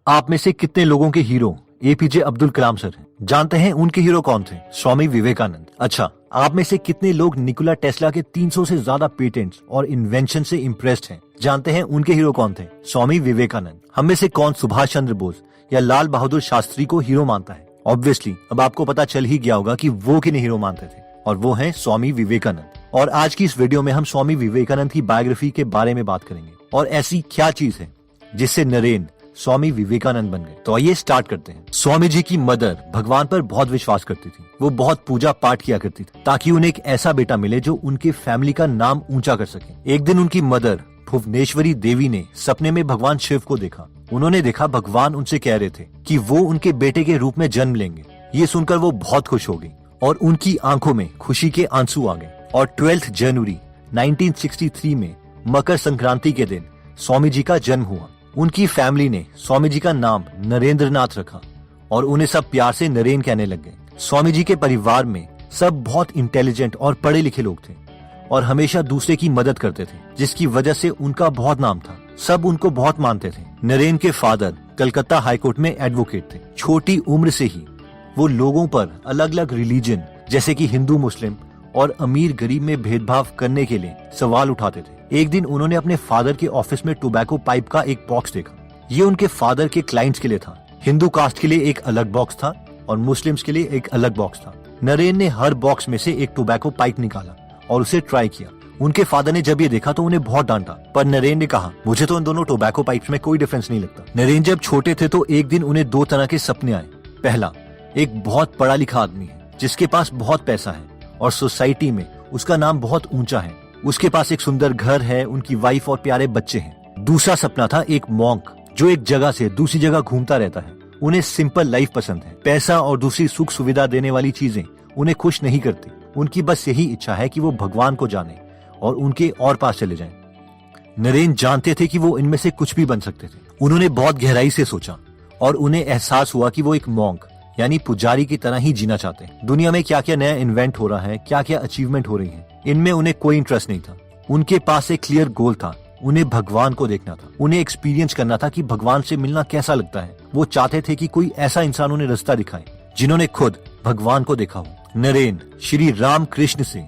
आप में से कितने लोगों के hero APJ Abdul Kalam sir हैं? जानते हैं उनके हीरो कौन थे? स्वामी विवेकानंद। अच्छा, आप में से कितने लोग निकोला टेस्ला के 300 से ज्यादा पेटेंट्स और इन्वेंशन से इम्प्रेस्ड हैं? जानते हैं उनके हीरो कौन थे? स्वामी विवेकानंद। हम में से कौन सुभाष चंद्र बोस या लाल बहादुर शास्त्री को हीरो मानता है? ऑब्वियसली अब आपको पता चल ही गया होगा कि वो किन्हें हीरो मानते थे, और वो हैं स्वामी विवेकानंद। और आज की इस वीडियो में हम स्वामी विवेकानंद की बायोग्राफी के बारे में बात करेंगे और ऐसी क्या चीज है जिससे नरेन स्वामी विवेकानंद बन गए। तो आइए स्टार्ट करते हैं। स्वामी जी की मदर भगवान पर बहुत विश्वास करती थी। वो बहुत पूजा पाठ किया करती थी ताकि उन्हें एक ऐसा बेटा मिले जो उनके फैमिली का नाम ऊंचा कर सके। एक दिन उनकी मदर भुवनेश्वरी देवी ने सपने में भगवान शिव को देखा। उन्होंने देखा भगवान उनसे कह रहे थे कि वो उनके बेटे के रूप में जन्म लेंगे। ये सुनकर वो बहुत खुश हो गई और उनकी आंखों में खुशी के आंसू आ गए। और 12 जनवरी 1963 में मकर संक्रांति के दिन स्वामी जी का जन्म हुआ। उनकी फैमिली ने स्वामी जी का नाम नरेंद्रनाथ रखा और उन्हें सब प्यार से नरेन कहने लग गए। स्वामी जी के परिवार में सब बहुत इंटेलिजेंट और पढ़े लिखे लोग थे और हमेशा दूसरे की मदद करते थे, जिसकी वजह से उनका बहुत नाम था। सब उनको बहुत मानते थे। नरेन के फादर कलकत्ता हाईकोर्ट में एडवोकेट थे। छोटी उम्र से ही वो लोगों पर अलग अलग रिलीजन जैसे कि हिंदू, मुस्लिम और अमीर गरीब में भेदभाव करने के लिए सवाल उठाते थे। एक दिन उन्होंने अपने फादर के ऑफिस में टोबैको पाइप का एक बॉक्स देखा। ये उनके फादर के क्लाइंट्स के लिए था। हिंदू कास्ट के लिए एक अलग बॉक्स था और मुस्लिम्स के लिए एक अलग बॉक्स था। नरेन ने हर बॉक्स में से एक टोबैको पाइप निकाला और उसे ट्राई किया। उनके फादर ने जब ये देखा तो उन्हें बहुत डांटा, पर नरेन ने कहा, मुझे तो इन दोनों टोबैको पाइप्स में कोई डिफरेंस नहीं लगता। नरेन जब छोटे थे तो एक दिन उन्हें दो तरह के सपने आए। पहला, एक बहुत पढ़ा लिखा आदमी है जिसके पास बहुत पैसा है और सोसाइटी में उसका नाम बहुत ऊंचा है। उसके पास एक सुंदर घर है, उनकी वाइफ और प्यारे बच्चे हैं। दूसरा सपना था एक मॉन्क जो एक जगह से दूसरी जगह घूमता रहता है। उन्हें सिंपल लाइफ पसंद है। पैसा और दूसरी सुख सुविधा देने वाली चीजें उन्हें खुश नहीं करती। उनकी बस यही इच्छा है कि वो भगवान को जाने और उनके और पास चले जाएं। नरेन जानते थे कि वो इनमें से कुछ भी बन सकते थे। उन्होंने बहुत गहराई से सोचा और उन्हें एहसास हुआ कि वो एक मॉन्क यानी पुजारी की तरह ही जीना चाहते हैं। दुनिया में क्या क्या नया इन्वेंट हो रहा है, क्या क्या अचीवमेंट हो रही है, इनमें उन्हें कोई इंटरेस्ट नहीं था। उनके पास एक क्लियर गोल था। उन्हें भगवान को देखना था। उन्हें एक्सपीरियंस करना था कि भगवान से मिलना कैसा लगता है। वो चाहते थे कि कोई ऐसा इंसान उन्हें रास्ता दिखाए जिन्होंने खुद भगवान को देखा हो। नरेन श्री राम कृष्ण से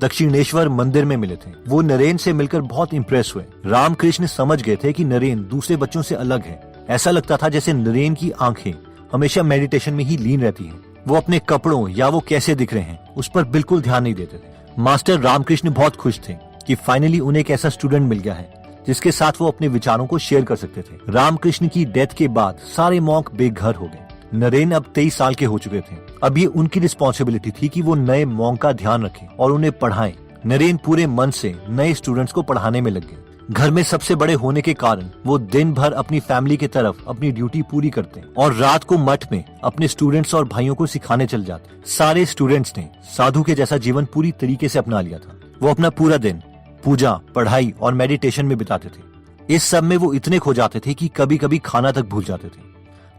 दक्षिणेश्वर मंदिर में मिले थे। वो नरेन से मिलकर बहुत इम्प्रेस हुए। रामकृष्ण समझ गए थे कि नरेन दूसरे बच्चों से अलग है। ऐसा लगता था जैसे नरेन की आंखें हमेशा मेडिटेशन में ही लीन रहती हैं। वो अपने कपड़ों या वो कैसे दिख रहे हैं उस पर बिल्कुल ध्यान नहीं देते थे। मास्टर रामकृष्ण बहुत खुश थे कि फाइनली उन्हें एक ऐसा स्टूडेंट मिल गया है जिसके साथ वो अपने विचारों को शेयर कर सकते थे। रामकृष्ण की डेथ के बाद सारे मॉन्क बेघर हो गए। नरेन अब 23 साल के हो चुके थे। अब ये उनकी रिस्पॉन्सिबिलिटी थी कि वो नए मॉन्क का ध्यान रखें और उन्हें पढ़ाएं। नरेन पूरे मन से नए स्टूडेंट्स को पढ़ाने में लग गए। घर में सबसे बड़े होने के कारण वो दिन भर अपनी फैमिली की तरफ अपनी ड्यूटी पूरी करते और रात को मठ में अपने स्टूडेंट्स और भाइयों को सिखाने चल जाते। सारे स्टूडेंट्स ने साधु के जैसा जीवन पूरी तरीके से अपना लिया था। वो अपना पूरा दिन पूजा, पढ़ाई और मेडिटेशन में बिताते थे। इस सब में वो इतने खो जाते थे कि कभी कभी खाना तक भूल जाते थे।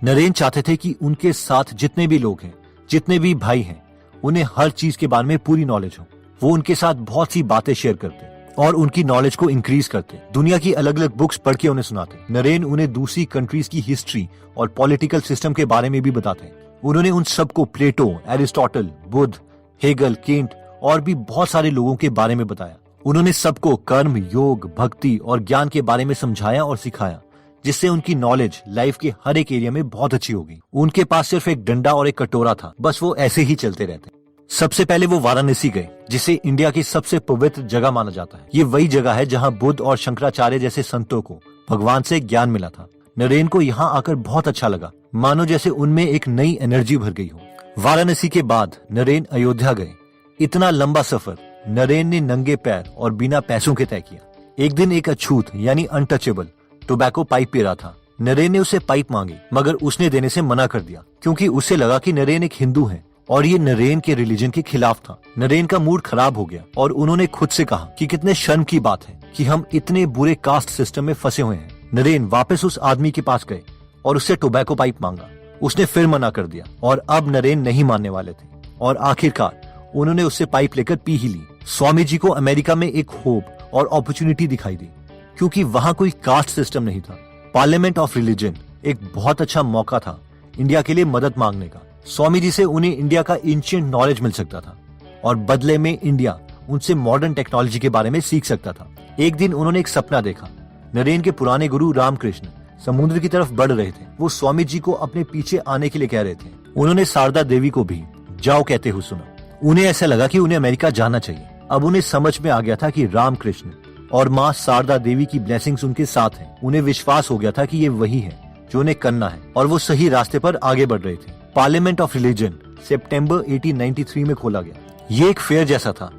नरेन चाहते थे कि उनके साथ जितने भी लोग हैं, जितने भी भाई हैं, उन्हें हर चीज के बारे में पूरी नॉलेज हो। वो उनके साथ बहुत सी बातें शेयर करते और उनकी नॉलेज को इंक्रीज करते। दुनिया की अलग अलग बुक्स पढ़ के उन्हें सुनाते। नरेन उन्हें दूसरी कंट्रीज की हिस्ट्री और पॉलिटिकल सिस्टम के बारे में भी बताते। उन्होंने उन सबको प्लेटो, एरिस्टोटल, बुद्ध, हेगल, केंट और भी बहुत सारे लोगों के बारे में बताया। उन्होंने सबको कर्म, योग, भक्ति और ज्ञान के बारे में समझाया और सिखाया, जिससे उनकी नॉलेज लाइफ के हर एक एरिया में बहुत अच्छी होगी। उनके पास सिर्फ एक डंडा और एक कटोरा था, बस वो ऐसे ही चलते रहते। सबसे पहले वो वाराणसी गए, जिसे इंडिया की सबसे पवित्र जगह माना जाता है। ये वही जगह है जहाँ बुद्ध और शंकराचार्य जैसे संतों को भगवान से ज्ञान मिला था। नरेन को यहाँ आकर बहुत अच्छा लगा, मानो जैसे उनमें एक नई एनर्जी भर गई हो। वाराणसी के बाद नरेन अयोध्या गए। इतना लंबा सफर नरेन ने नंगे पैर और बिना पैसों के तय किया। एक दिन एक अछूत यानी अनटचेबल टोबैको पाइप पी रहा था। नरेन ने उसे पाइप मांगी, मगर उसने देने से मना कर दिया क्योंकि उसे लगा कि नरेन एक हिंदू है और ये नरेन के रिलीजन के खिलाफ था। नरेन का मूड खराब हो गया और उन्होंने खुद से कहा कि कितने शर्म की बात है कि हम इतने बुरे कास्ट सिस्टम में फंसे हुए हैं। नरेन वापस उस आदमी के पास गए और उससे टोबैको पाइप मांगा। उसने फिर मना कर दिया और अब नरेन नहीं मानने वाले थे और आखिरकार उन्होंने उससे पाइप लेकर पी ही ली। स्वामी जी को अमेरिका में एक होप और अपॉर्चुनिटी दिखाई दी क्योंकि वहाँ कोई कास्ट सिस्टम नहीं था। पार्लियामेंट ऑफ रिलीजन एक बहुत अच्छा मौका था इंडिया के लिए मदद मांगने का। स्वामी जी से उन्हें इंडिया का एंशिएंट नॉलेज मिल सकता था और बदले में इंडिया उनसे मॉडर्न टेक्नोलॉजी के बारे में सीख सकता था। एक दिन उन्होंने एक सपना देखा। नरेन के पुराने गुरु रामकृष्ण समुद्र की तरफ बढ़ रहे थे। वो स्वामी जी को अपने पीछे आने के लिए कह रहे थे। उन्होंने शारदा देवी को भी जाओ कहते हुए सुना। उन्हें ऐसा लगा कि उन्हें अमेरिका जाना चाहिए। अब उन्हें समझ में आ गया था कि रामकृष्ण और माँ शारदा देवी की ब्लेसिंग्स उनके साथ हैं। उन्हें विश्वास हो गया था कि ये वही है जो उन्हें करना है और वो सही रास्ते पर आगे बढ़ रहे थे। पार्लियामेंट ऑफ रिलीजन सितंबर 1893 में खोला गया। ये एक फेयर जैसा था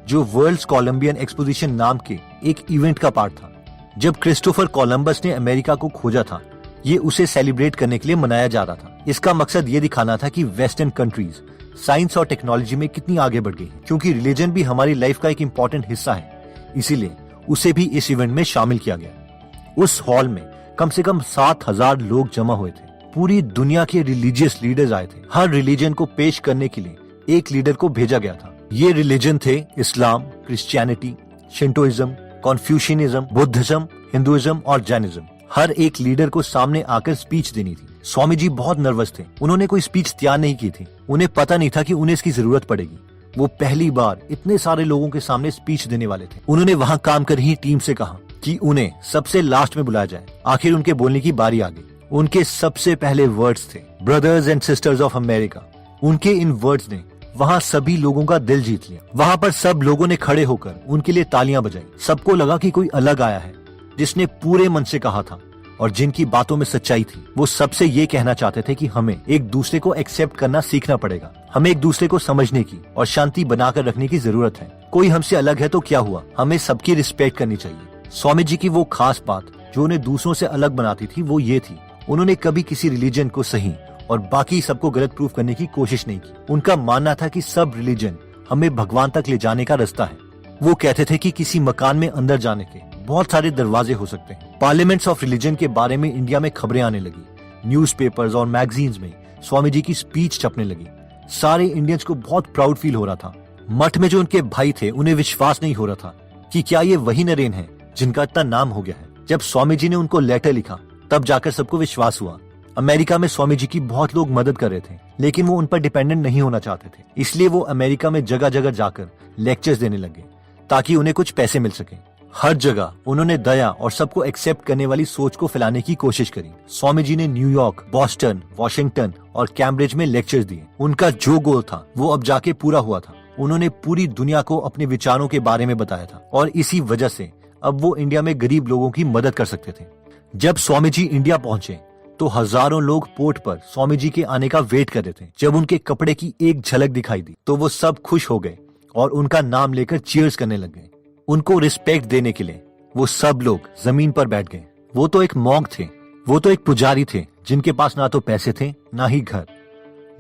जो वर्ल्ड्स कोलंबियन एक्सपोजिशन नाम के एक इवेंट का पार्ट था। जब क्रिस्टोफर कोलंबस ने अमेरिका को खोजा था, ये उसे सेलिब्रेट करने के लिए मनाया जा रहा था। इसका मकसद ये दिखाना था कि वेस्टर्न कंट्रीज साइंस और टेक्नोलॉजी में कितनी आगे बढ़ गई है। क्योंकि रिलीजन भी हमारी लाइफ का एक इम्पोर्टेंट हिस्सा है, इसीलिए उसे भी इस इवेंट में शामिल किया गया। उस हॉल में कम से कम 7000 लोग जमा हुए थे। पूरी दुनिया के रिलीजियस लीडर्स आए थे। हर रिलीजन को पेश करने के लिए एक लीडर को भेजा गया था। ये रिलीजन थे इस्लाम, क्रिश्चियनिटी, शिंटोइज्म, कॉन्फ्यूशियनिज्म, बुद्धिज्म, हिंदुइज्म और जैनिज्म। हर एक लीडर को सामने आकर स्पीच देनी थी। स्वामी जी बहुत नर्वस थे। उन्होंने कोई स्पीच तैयार नहीं की थी। उन्हें पता नहीं था कि उन्हें इसकी जरूरत पड़ेगी। वो पहली बार इतने सारे लोगों के सामने स्पीच देने वाले थे। उन्होंने वहाँ काम कर रही टीम से कहा कि उन्हें सबसे लास्ट में बुलाया जाए। आखिर उनके बोलने की बारी आ गई। उनके सबसे पहले वर्ड्स थे brothers and sisters of America. उनके इन वर्ड्स ने वहाँ सभी लोगों का दिल जीत लिया। वहाँ पर सब लोगों ने खड़े होकर उनके लिए तालियां बजाई। सबको लगा कि कोई अलग आया है जिसने पूरे मन से कहा था और जिनकी बातों में सच्चाई थी। वो सबसे ये कहना चाहते थे कि हमें एक दूसरे को एक्सेप्ट करना सीखना पड़ेगा। हमें एक दूसरे को समझने की और शांति बनाकर रखने की जरूरत है। कोई हमसे अलग है तो क्या हुआ, हमें सबकी रिस्पेक्ट करनी चाहिए। स्वामी जी की वो खास बात जो उन्हें दूसरों से अलग बनाती थी वो ये थी, उन्होंने कभी किसी रिलीजन को सही और बाकी सबको गलत प्रूफ करने की कोशिश नहीं की। उनका मानना था कि सब रिलीजन हमें भगवान तक ले जाने का रास्ता है। वो कहते थे कि किसी मकान में अंदर जाने के बहुत सारे दरवाजे हो सकते हैं। पार्लियामेंट्स ऑफ रिलीजन के बारे में इंडिया में खबरें आने लगी। न्यूज़पेपर्स और मैगजीन्स में स्वामी जी की स्पीच छपने लगी। सारे इंडियंस को बहुत प्राउड फील हो रहा था। मठ में जो उनके भाई थे उन्हें विश्वास नहीं हो रहा था कि क्या ये वही नरेन है जिनका इतना नाम हो गया है। जब स्वामी जी ने उनको लेटर लिखा तब जाकर सबको विश्वास हुआ। अमेरिका में स्वामी जी की बहुत लोग मदद कर रहे थे, लेकिन वो उन पर डिपेंडेंट नहीं होना चाहते थे। इसलिए वो अमेरिका में जगह जगह जाकर लेक्चर्स देने लगे ताकि उन्हें कुछ पैसे मिल सके। हर जगह उन्होंने दया और सबको एक्सेप्ट करने वाली सोच को फैलाने की कोशिश करी। स्वामी जी ने न्यूयॉर्क, बॉस्टन, वॉशिंगटन और कैम्ब्रिज में लेक्चर्स दिए। उनका जो गोल था वो अब जाके पूरा हुआ था। उन्होंने पूरी दुनिया को अपने विचारों के बारे में बताया था और इसी वजह से अब वो इंडिया में गरीब लोगों की मदद कर सकते थे। जब स्वामी जी इंडिया पहुंचे तो हजारों लोग पोर्ट पर स्वामी जी के आने का वेट कर रहे थे। जब उनके कपड़े की एक झलक दिखाई दी तो वो सब खुश हो गए और उनका नाम लेकर चीयर्स करने लग गए। उनको रिस्पेक्ट देने के लिए वो सब लोग जमीन पर बैठ गए। वो तो एक मॉन्क थे, वो तो एक पुजारी थे जिनके पास ना तो पैसे थे ना ही घर।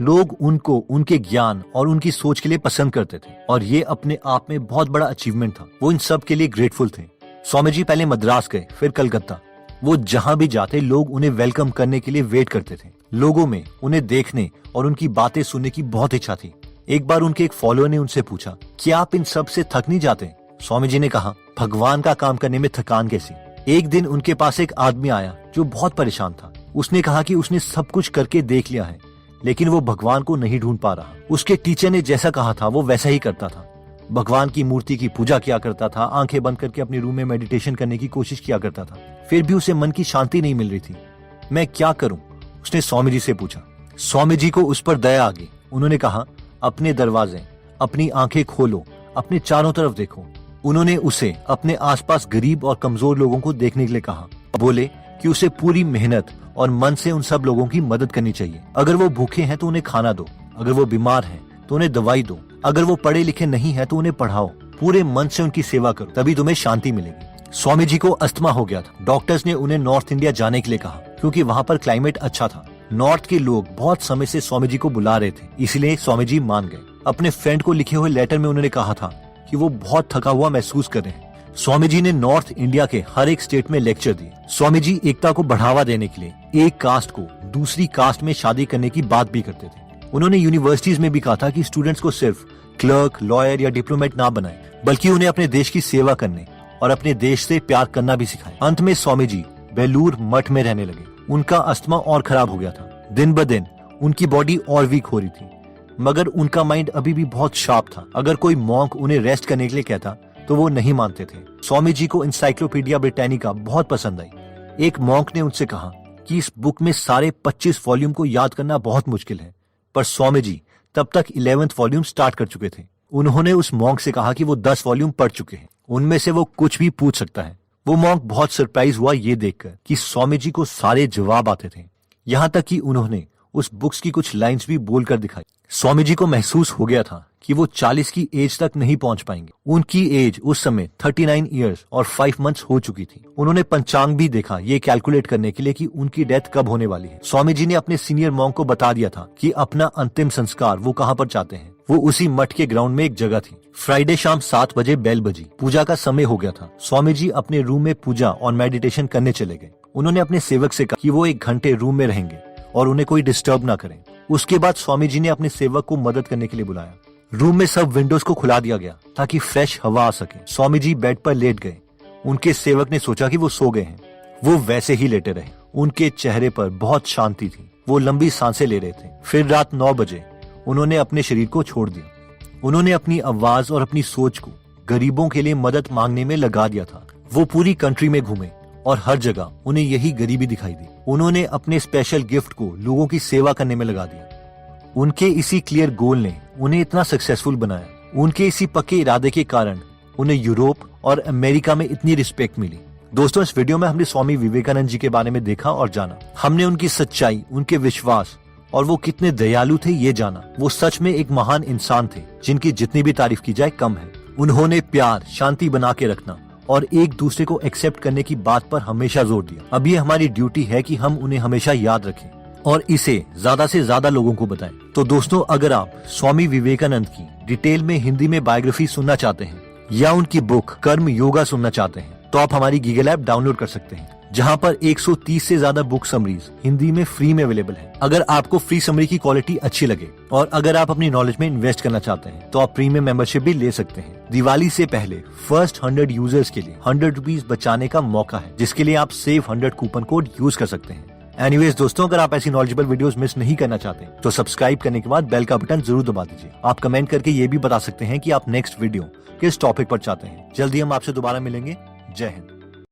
लोग उनको उनके ज्ञान और उनकी सोच के लिए पसंद करते थे और ये अपने आप में बहुत बड़ा अचीवमेंट था। वो इन सब के लिए ग्रेटफुल थे। स्वामी जी पहले मद्रास गए, फिर कलकत्ता। वो जहाँ भी जाते लोग उन्हें वेलकम करने के लिए वेट करते थे। लोगों में उन्हें देखने और उनकी बातें सुनने की बहुत इच्छा थी। एक बार उनके एक फॉलोअर ने उनसे पूछा, क्या आप इन सब से थक नहीं जाते? स्वामी जी ने कहा, भगवान का काम करने में थकान कैसी। एक दिन उनके पास एक आदमी आया जो बहुत परेशान था। उसने कहा कि उसने सब कुछ करके देख लिया है लेकिन वो भगवान को नहीं ढूंढ पा रहा। उसके टीचर ने जैसा कहा था वो वैसा ही करता था। भगवान की मूर्ति की पूजा किया करता था, आंखें बंद करके अपने रूम में मेडिटेशन करने की कोशिश किया करता था, फिर भी उसे मन की शांति नहीं मिल रही थी। मैं क्या करूं? उसने स्वामी जी से पूछा। स्वामी जी को उस पर दया आ गई। उन्होंने कहा, अपने दरवाजे, अपनी आंखें खोलो, अपने चारों तरफ देखो। उन्होंने उसे अपने आसपास गरीब और कमजोर लोगों को देखने के लिए कहा। बोले कि उसे पूरी मेहनत और मन से उन सब लोगों की मदद करनी चाहिए। अगर वो भूखे हैं तो उन्हें खाना दो, अगर वो बीमार हैं तो उन्हें दवाई दो, अगर वो पढ़े लिखे नहीं है तो उन्हें पढ़ाओ। पूरे मन से उनकी सेवा करो, तभी तुम्हें शांति मिलेगी। स्वामी जी को अस्थमा हो गया था। डॉक्टर्स ने उन्हें नॉर्थ इंडिया जाने के लिए कहा क्योंकि वहाँ पर क्लाइमेट अच्छा था। नॉर्थ के लोग बहुत समय से स्वामी जी को बुला रहे थे, इसलिए स्वामी जी मान गए। अपने फ्रेंड को लिखे हुए लेटर में उन्होंने कहा था कि वो बहुत थका हुआ महसूस कर रहे हैं। स्वामी जी ने नॉर्थ इंडिया के हर एक स्टेट में लेक्चर दिए। स्वामी जी एकता को बढ़ावा देने के लिए एक कास्ट को दूसरी कास्ट में शादी करने की बात भी करते थे। उन्होंने यूनिवर्सिटीज में भी कहा था कि स्टूडेंट्स को सिर्फ क्लर्क, लॉयर या डिप्लोमेट ना बनाए, बल्कि उन्हें अपने देश की सेवा करने और अपने देश से प्यार करना भी सिखाए। अंत में स्वामी जी बेलूर मठ में रहने लगे। उनका अस्थमा और खराब हो गया था। दिन ब दिन उनकी बॉडी और वीक हो रही थी, मगर उनका माइंड अभी भी बहुत शार्प था। अगर कोई मॉन्क उन्हें रेस्ट करने के लिए कहता तो वो नहीं मानते थे। स्वामी जी को इंसाइक्लोपीडिया ब्रिटानिका बहुत पसंद आई। एक मॉन्क ने उनसे कहा कि इस बुक में सारे 25 वॉल्यूम को याद करना बहुत मुश्किल है, पर स्वामी जी तब तक 11th वॉल्यूम स्टार्ट कर चुके थे। उन्होंने उस मॉन्क से कहा कि वो 10 वॉल्यूम पढ़ चुके हैं, उनमें से वो कुछ भी पूछ सकता है। वो मॉन्क बहुत सरप्राइज हुआ ये देखकर कि स्वामी जी को सारे जवाब आते थे। यहाँ तक कि उन्होंने उस बुक्स की कुछ लाइंस भी बोलकर दिखाई। स्वामी जी को महसूस हो गया था कि वो 40 की एज तक नहीं पहुंच पाएंगे। उनकी एज उस समय 39 इयर्स और 5 मंथ्स हो चुकी थी। उन्होंने पंचांग भी देखा ये कैलकुलेट करने के लिए कि उनकी डेथ कब होने वाली है। स्वामी जी ने अपने सीनियर मॉन्क को बता दिया था कि अपना अंतिम संस्कार वो कहाँ पर चाहते हैं। वो उसी मठ के ग्राउंड में एक जगह थी। फ्राइडे शाम 7 बजे बेल बजी। पूजा का समय हो गया था। स्वामी जी अपने रूम में पूजा और मेडिटेशन करने चले गए। उन्होंने अपने सेवक से कहा कि वो 1 घंटे रूम में रहेंगे और उन्हें कोई डिस्टर्ब ना करें। उसके बाद स्वामी जी ने अपने सेवक को मदद करने के लिए बुलाया। रूम में सब विंडोज को खुला दिया गया ताकि फ्रेश हवा आ सके। स्वामी जी बेड पर लेट गए। उनके सेवक ने सोचा कि वो सो गए हैं। वो वैसे ही लेटे रहे। उनके चेहरे पर बहुत शांति थी। वो लंबी सांसें ले रहे थे। फिर रात 9 बजे उन्होंने अपने शरीर को छोड़ दिया। उन्होंने अपनी आवाज और अपनी सोच को गरीबों के लिए मदद मांगने में लगा दिया था। वो पूरी कंट्री में घूमे और हर जगह उन्हें यही गरीबी दिखाई दी। उन्होंने अपने स्पेशल गिफ्ट को लोगों की सेवा करने में लगा दिया। उनके इसी क्लियर गोल ने उन्हें इतना सक्सेसफुल बनाया। उनके इसी पक्के इरादे के कारण उन्हें यूरोप और अमेरिका में इतनी रिस्पेक्ट मिली। दोस्तों, इस वीडियो में हमने स्वामी विवेकानंद जी के बारे में देखा और जाना। हमने उनकी सच्चाई, उनके विश्वास और वो कितने दयालु थे ये जाना। वो सच में एक महान इंसान थे जिनकी जितनी भी तारीफ की जाए कम है। उन्होंने प्यार, शांति बना के रखना और एक दूसरे को एक्सेप्ट करने की बात पर हमेशा जोर दिया। अब ये हमारी ड्यूटी है कि हम उन्हें हमेशा याद रखें और इसे ज्यादा से ज्यादा लोगों को बताएं। तो दोस्तों, अगर आप स्वामी विवेकानंद की डिटेल में हिंदी में बायोग्राफी सुनना चाहते हैं या उनकी बुक कर्म योगा सुनना चाहते हैं तो आप हमारी गूगल ऐप डाउनलोड कर सकते हैं, जहां पर 130 से ज्यादा बुक समरीज हिंदी में फ्री में अवेलेबल है। अगर आपको फ्री समरी की क्वालिटी अच्छी लगे और अगर आप अपनी नॉलेज में इन्वेस्ट करना चाहते हैं तो आप प्रीमियम मेंबरशिप भी ले सकते हैं। दिवाली से पहले फर्स्ट 100 यूजर्स के लिए 100 रुपीज बचाने का मौका है, जिसके लिए आप सेव 100 कूपन कोड यूज कर सकते हैं। एनीवेज दोस्तों, अगर आप ऐसी नॉलेजेबल वीडियोस मिस नहीं करना चाहते तो सब्सक्राइब करने के बाद बेल का बटन जरूर दबा दीजिए। आप कमेंट करके ये भी बता सकते हैं कि आप नेक्स्ट वीडियो किस टॉपिक पर चाहते हैं। जल्दी हम आपसे दोबारा मिलेंगे। जय हिंद।